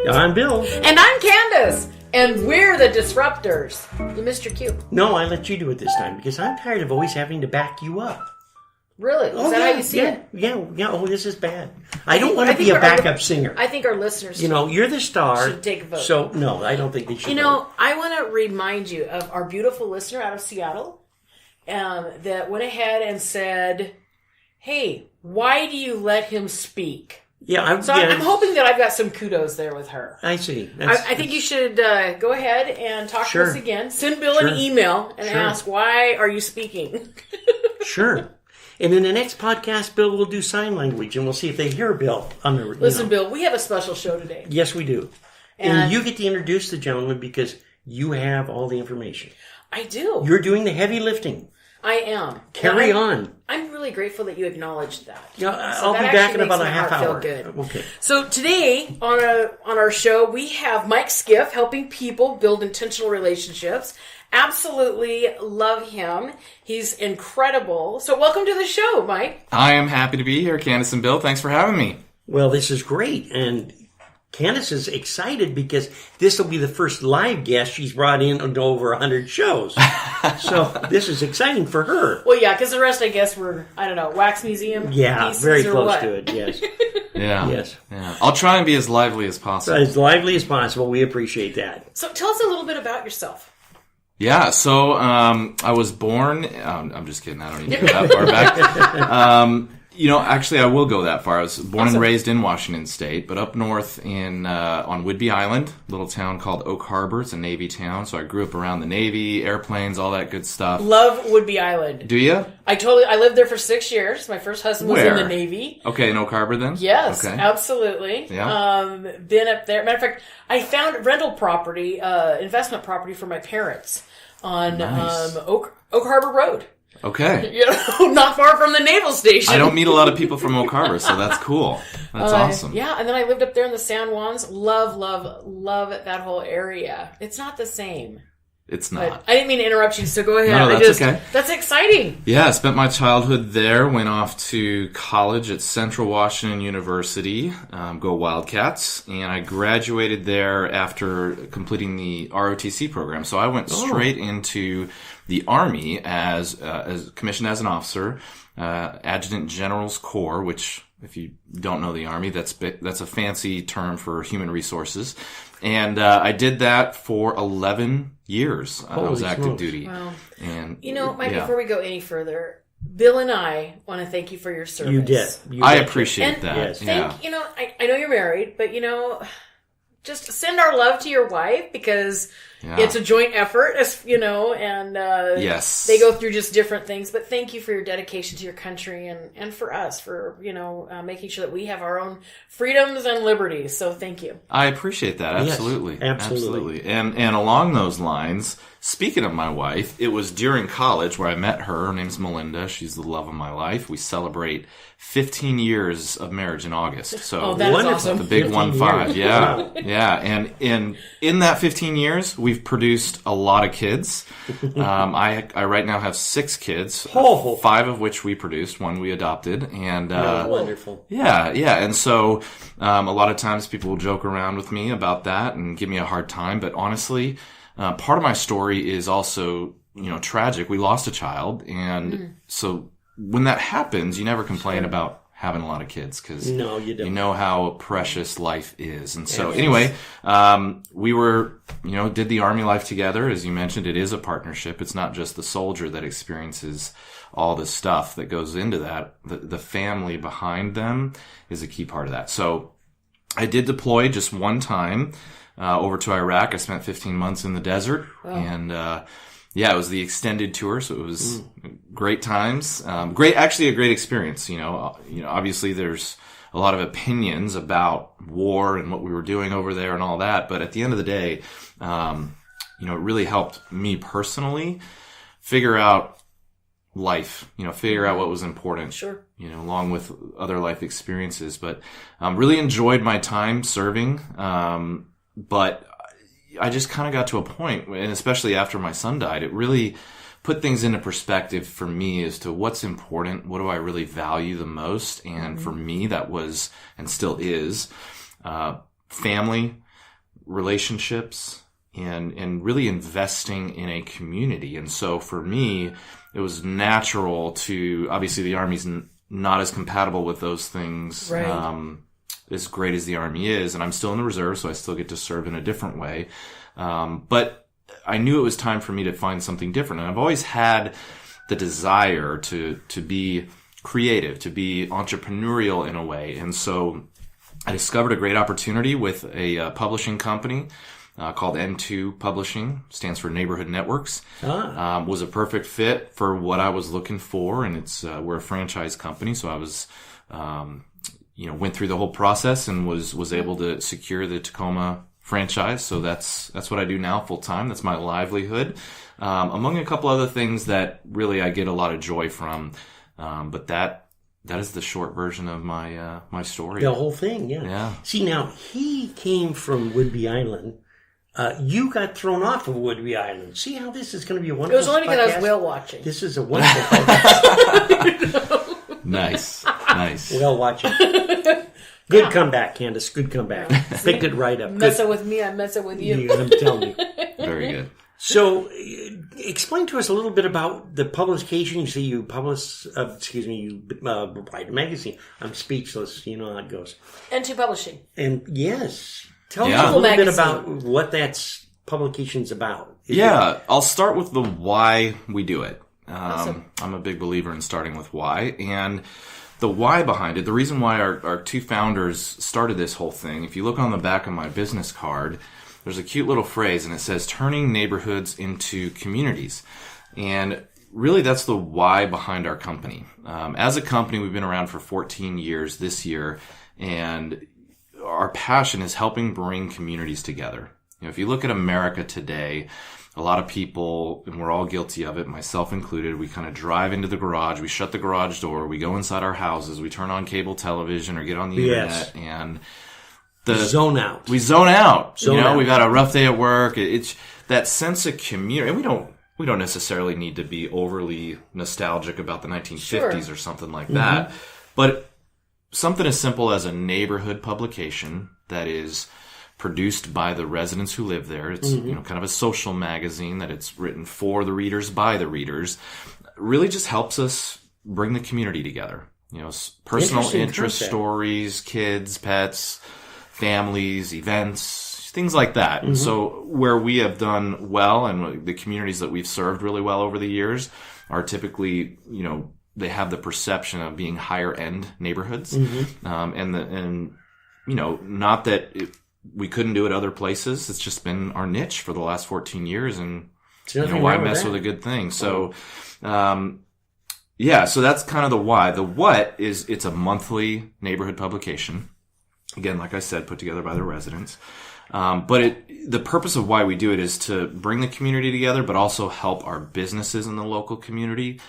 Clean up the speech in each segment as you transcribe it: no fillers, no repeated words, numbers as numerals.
I'm Bill. And I'm Candace. And we're the Disruptors. You missed your cue. No, I let you do it this time because I'm tired of always having to back you up. Really? Is that how you see it? Yeah. Oh, this is bad. I don't want to be a backup singer. I think our listeners you're the star. should take a vote. So, no, I don't think they should vote. I want to remind you of our beautiful listener out of Seattle that went ahead and said, hey, why do you let him speak? Yeah, I'm hoping that I've got some kudos there with her. I see. I think you should go ahead and talk to us again. Send Bill an email and ask, why are you speaking? Sure. And in the next podcast, Bill will do sign language, and we'll see if they hear Bill. Listen, Bill, we have a special show today. Yes, we do. And you get to introduce the gentleman because you have all the information. I do. You're doing the heavy lifting. I am. Carry on. I'm really grateful that you acknowledged that. Yeah, I'll be back in about a half hour. Good. Okay. So today on our show, we have Mike Skiff helping people build intentional relationships. Absolutely love him. He's incredible. So welcome to the show, Mike. I am happy to be here, Candace and Bill. Thanks for having me. Well, this is great. And Candace is excited because this will be the first live guest she's brought in to over 100 shows. So this is exciting for her. Well, yeah, because the rest, I guess, were, wax museum pieces very close what? to it, yes. Yeah. Yes. Yeah. I'll try and be as lively as possible. As lively as possible. We appreciate that. So tell us a little bit about yourself. Yeah, so I was born... I'm just kidding. I don't need to go that far back. Actually, I will go that far. I was born and raised in Washington State, but up north on Whidbey Island, a little town called Oak Harbor. It's a Navy town, so I grew up around the Navy, airplanes, all that good stuff. Love Whidbey Island. Do you? I lived there for 6 years. My first husband was in the Navy. Okay, in Oak Harbor then? Yes, okay. Absolutely. Yeah. Been up there. Matter of fact, I found rental property, investment property for my parents on Oak Harbor Road. Okay. Not far from the naval station. I don't meet a lot of people from Oak Harbor, so that's cool. That's awesome. Yeah, and then I lived up there in the San Juans. Love that whole area. It's not the same. It's not. But I didn't mean to interrupt you, so go ahead. No, that's okay. That's exciting. Yeah, I spent my childhood there, went off to college at Central Washington University, go Wildcats, and I graduated there after completing the ROTC program. So I went straight into the Army as commissioned as an officer, Adjutant General's Corps, which, if you don't know the Army, that's a fancy term for human resources. And I did that for 11 years. I was active duty. Wow. And Mike, before we go any further, Bill and I want to thank you for your service. You did. I appreciate that. Yes. I know you're married, but just send our love to your wife because it's a joint effort, and yes, they go through just different things. But thank you for your dedication to your country and for us, for making sure that we have our own freedoms and liberties. So thank you. I appreciate that. Absolutely. Yes, absolutely. And along those lines, speaking of my wife, it was during college where I met her. Her name's Melinda. She's the love of my life. We celebrate 15 years of marriage in August. So that's awesome. The big 15. Yeah. Wow. Yeah. And in that 15 years, we've produced a lot of kids. I right now have 6 kids, 5 of which we produced, 1 we adopted. And wonderful. Yeah. And so a lot of times people will joke around with me about that and give me a hard time. But honestly, part of my story is also, tragic. We lost a child. And so when that happens, you never complain about having a lot of kids because you know how precious life is. And so anyway, we were, did the Army life together. As you mentioned, it is a partnership. It's not just the soldier that experiences all the stuff that goes into that. The family behind them is a key part of that. So I did deploy just one time over to Iraq. I spent 15 months in the desert. Wow. And it was the extended tour, so it was great times. Actually a great experience. Obviously there's a lot of opinions about war and what we were doing over there and all that, but at the end of the day, it really helped me personally figure out life, figure out what was important. Sure. Along with other life experiences, but really enjoyed my time serving. But I just kind of got to a point, and especially after my son died, it really put things into perspective for me as to what's important, what do I really value the most, and for me that was, and still is, family, relationships and really investing in a community. And so for me, it was natural to, obviously the Army's not as compatible with those things, right. As great as the Army is. And I'm still in the reserve, so I still get to serve in a different way. But I knew it was time for me to find something different. And I've always had the desire to be creative, to be entrepreneurial in a way. And so I discovered a great opportunity with a publishing company called N2 Publishing, stands for Neighborhood Networks. Was a perfect fit for what I was looking for, and we're a franchise company, so I was, went through the whole process and was able to secure the Tacoma franchise. So that's what I do now full time. That's my livelihood, among a couple other things that really I get a lot of joy from. But that is the short version of my story. The whole thing, yeah. Yeah. See, now he came from Whidbey Island. You got thrown off of Whidbey Island. See how this is going to be a wonderful. It was only because I was podcast? whale watching. This is a wonderful podcast. Nice. Whale watching. Good comeback, Candace. Good comeback. Picked it right up. Messing with me, I'm messing with you. I'm telling you. Very good. So, explain to us a little bit about the publication. You say you publish, you write a magazine. I'm speechless. You know how it goes. N2 Publishing. And yes, tell me Yeah. a little bit Magazine. about what that publication's about. I'll start with the why we do it. Awesome. I'm a big believer in starting with why. And the why behind it, the reason why our two founders started this whole thing, if you look on the back of my business card, there's a cute little phrase, and it says, turning neighborhoods into communities. And really, that's the why behind our company. As a company, we've been around for 14 years this year, and our passion is helping bring communities together. If you look at America today, a lot of people, and we're all guilty of it, myself included, we kind of drive into the garage, we shut the garage door, we go inside our houses, we turn on cable television or get on the internet, and zone out. We zone out. Zone out. We've had a rough day at work. It's that sense of community. And we don't necessarily need to be overly nostalgic about the 1950s or something like that. But something as simple as a neighborhood publication that is produced by the residents who live there. It's kind of a social magazine that it's written for the readers by the readers. Really just helps us bring the community together. Personal interest stories, kids, pets, families, events, things like that. And so where we have done well, and the communities that we've served really well over the years are typically, they have the perception of being higher end neighborhoods. Not that we couldn't do it other places. It's just been our niche for the last 14 years, and why mess with a good thing? So, so that's kind of the why. The what is, it's a monthly neighborhood publication. Again, like I said, put together by the residents. But the purpose of why we do it is to bring the community together, but also help our businesses in the local community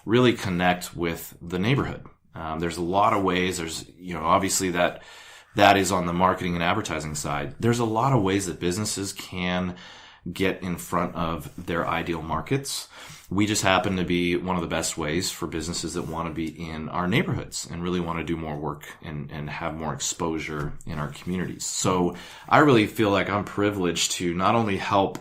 really connect with the neighborhood. There's a lot of ways. There's, obviously that is on the marketing and advertising side. There's a lot of ways that businesses can get in front of their ideal markets. We just happen to be one of the best ways for businesses that want to be in our neighborhoods and really want to do more work and have more exposure in our communities. So I really feel like I'm privileged to not only help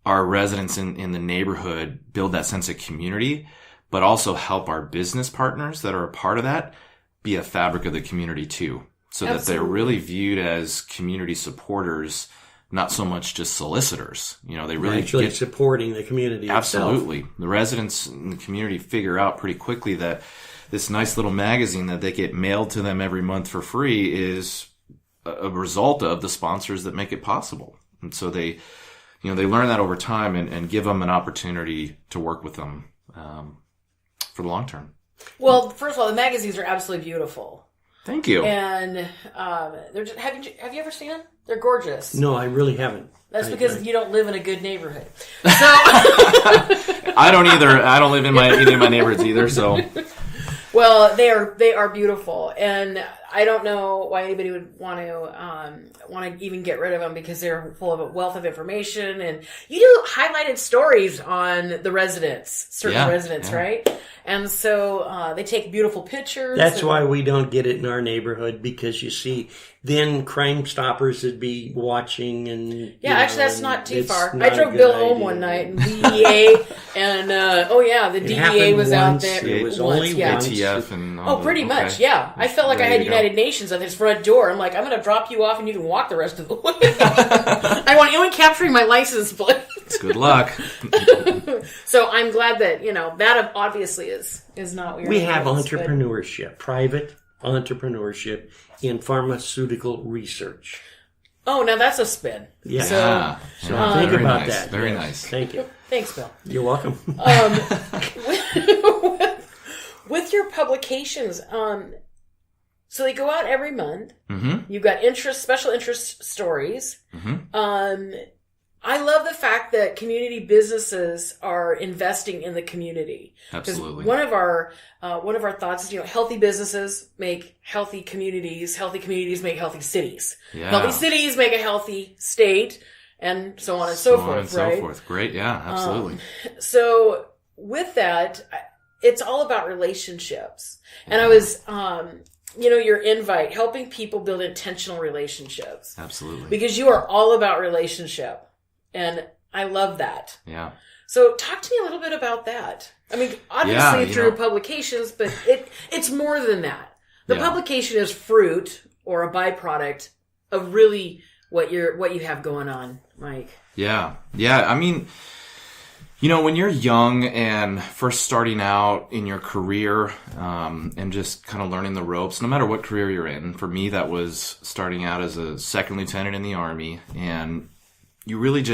our residents in the neighborhood build that sense of community, but also help our business partners that are a part of that be a fabric of the community too. So that they're really viewed as community supporters, not so much just solicitors. They really actually supporting the community. Absolutely. Itself. The residents in the community figure out pretty quickly that this nice little magazine that they get mailed to them every month for free is a result of the sponsors that make it possible. And so they learn that over time and give them an opportunity to work with them for the long term. Well, first of all, the magazines are absolutely beautiful. Thank you. And they're just, have you ever seen them? They're gorgeous. No, I really haven't. That's because you don't live in a good neighborhood. So I don't either. I don't live in either of my neighborhoods either. So, well, they are beautiful, and I don't know why anybody would want to even get rid of them because they're full of a wealth of information, and you do highlighted stories on the residents, certain residents, right? And so they take beautiful pictures. That's why we don't get it in our neighborhood, because you see, then Crime Stoppers would be watching and... Yeah, actually, that's not too far. Not I drove Bill home one night, and DEA, and, the DEA was out there. It was once, only once. ATF and all pretty much, yeah. I felt like I had United Nations at his front door. I'm like, I'm going to drop you off and you can walk the rest of the way. I want anyone capturing my license plate. Good luck. So I'm glad that, that obviously is not what you're We have entrepreneurship, private entrepreneurship in pharmaceutical research. Oh, now that's a spin. Yeah. So think very about nice, that. Very Yes. nice. Thank you. thanks, Bill. You're welcome. With your publications, so they go out every month. Mm-hmm. You've got special interest stories. Mm-hmm. I love the fact that community businesses are investing in the community. Absolutely. One of our thoughts is, healthy businesses make healthy communities make healthy cities. Yeah. Healthy cities make a healthy state, and so on and so forth, and so forth. Great. Yeah, absolutely. So with that, it's all about relationships. And I was, your invite, helping people build intentional relationships. Absolutely. Because you are all about relationship. And I love that. Yeah. So talk to me a little bit about that. I mean, obviously through publications, but it's more than that. The publication is fruit or a byproduct of really what you have going on, Mike. Yeah. Yeah. I mean, when you're young and first starting out in your career, and just kind of learning the ropes, no matter what career you're in, for me, that was starting out as a second lieutenant in the Army, and you really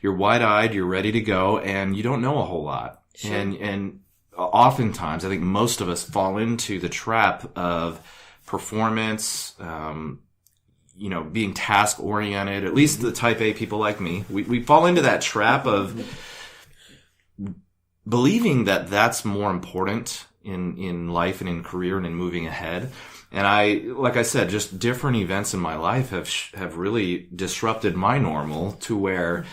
you're wide-eyed, you're ready to go, and you don't know a whole lot. Sure. And oftentimes, I think most of us fall into the trap of performance, being task-oriented, at least the type A people like me. We fall into that trap of believing that that's more important in life and in career and in moving ahead. And like I said, just different events in my life have really disrupted my normal to where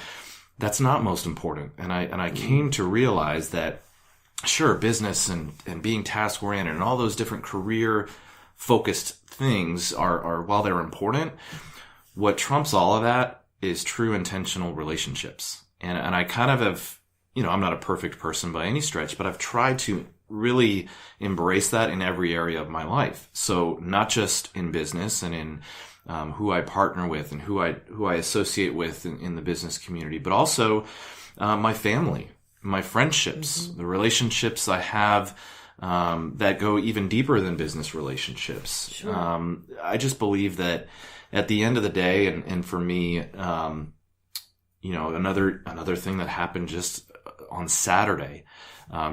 that's not most important. And I came to realize that, sure, business and being task oriented and all those different career focused things are while they're important, what trumps all of that is true intentional relationships. And I kind of have, I'm not a perfect person by any stretch, but I've tried to really embrace that in every area of my life. So not just in business and in who I partner with and who I associate with in the business community, but also my family, my friendships, the relationships I have that go even deeper than business relationships. Sure. I just believe that at the end of the day, and for me, another thing that happened just on Saturday.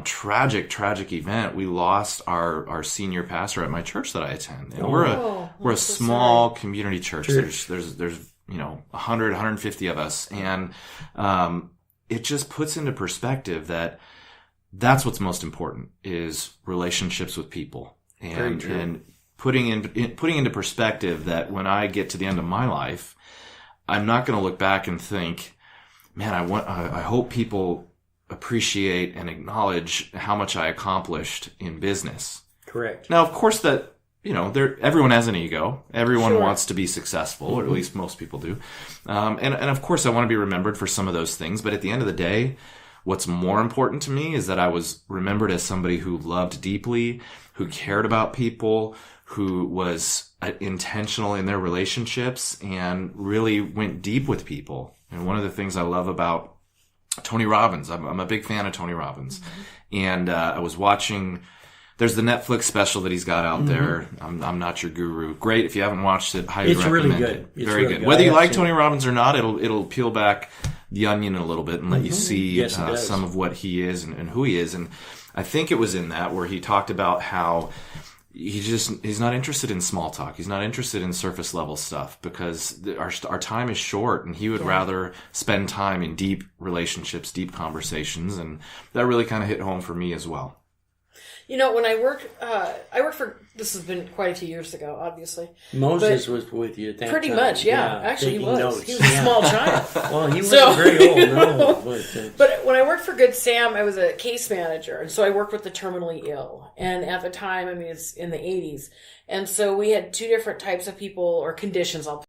Tragic event. We lost our senior pastor at my church that I attend. And we're a small community church. There's 100, 150 of us. And, it just puts into perspective perspective that's what's most important is relationships with people and putting into perspective that when I get to the end of my life, I'm not going to look back and think, man, I hope people appreciate and acknowledge how much I accomplished in business. Correct. Now, of course, that everyone has an ego. Everyone wants to be successful, or at least most people do. And of course, I want to be remembered for some of those things. But at the end of the day, what's more important to me is that I was remembered as somebody who loved deeply, who cared about people, who was intentional in their relationships, and really went deep with people. And one of the things I love about Tony Robbins. I'm a big fan of Tony Robbins. Mm-hmm. And I was watching, there's the Netflix special that he's got out there. I'm Not Your Guru. Great. If you haven't watched it, highly recommend really good. it. It's Very really good. good. Whether you like Tony Robbins or not, it'll peel back the onion a little bit and let you see some of what he is and who he is. And I think it was in that where he talked about how he's not interested in small talk. He's not interested in surface level stuff because our time is short, and he would rather spend time in deep relationships, deep conversations, and that really kind of hit home for me as well. When I worked for, this has been quite a few years ago, obviously. Moses was with you at that pretty time. much, yeah. Actually, he taking was. notes. He was a small child. Well, he wasn't very old, no. But when I worked for Good Sam, I was a case manager, and so I worked with the terminally ill. And at the time, it's in the 80s, and so we had two different types of people, or conditions, I'll